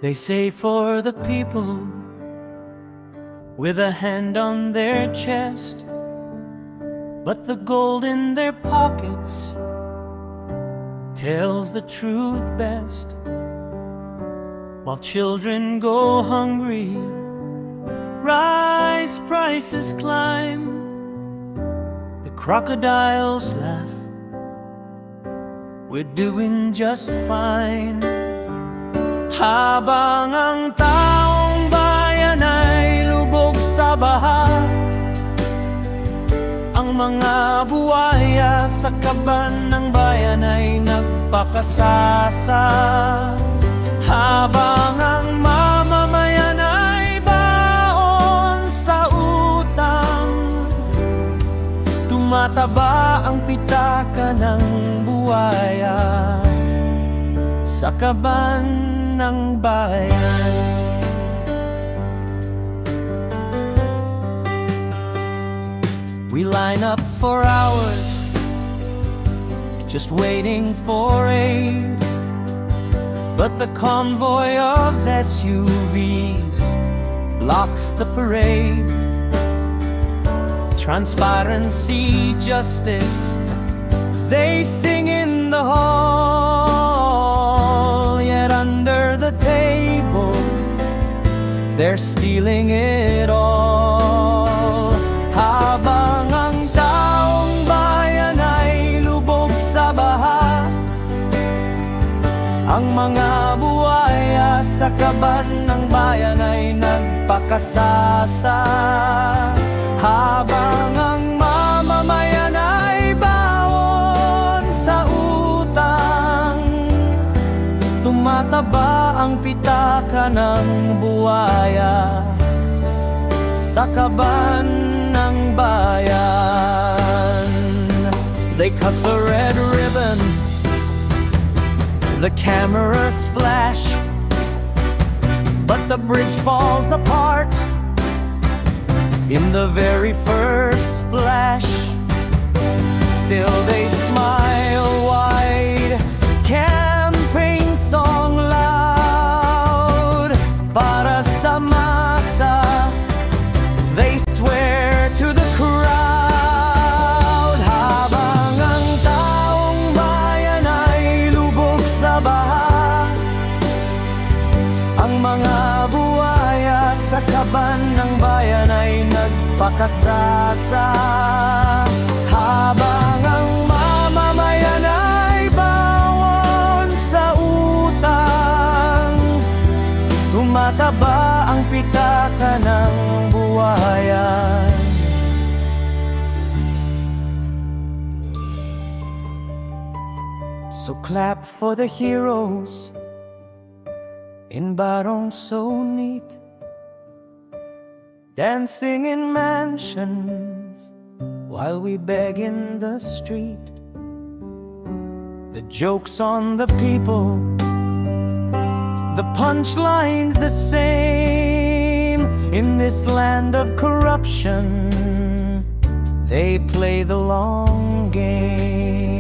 They say for the people, with a hand on their chest, but the gold in their pockets tells the truth best. While children go hungry, rice prices climb, the crocodiles laugh, we're doing just fine. Habang ang taong bayan ay lubog sa baha, ang mga buwaya sa kaban ng bayan ay nagpakasasa. Habang ang mamamayan ay baon sa utang, tumataba ang pitaka ng buwaya sa kaban ng bayan. We line up for hours, just waiting for aid, but the convoy of SUVs blocks the parade. Transparency, justice, they sing in the hall, yet under the table they're stealing it all. Habang ang taong bayan ay lubog sa baha, ang mga buwaya sa kaban ng bayan ay nagpakasasa. Habang ang mamamayan ay baon sa utang, tumataba ang pitaka ng buwaya sa kaban ng bayan. They cut the red ribbon, the cameras flash, but the bridge falls apart in the very first splash. Still they smile wide, campaign song loud, para sa masa they swear to the crowd. Habang ang taong bayan ay lubog sa baha, ang mga buwaya sa kaban ng bayan ay nagpakasasa. Habang ang mamamayan ay bawon sa utang, tumataba ang pitaka ng buwaya. So clap for the heroes in barong so neat, dancing in mansions while we beg in the street. The joke's on the people, the punchline's the same. In this land of corruption, they play the long game.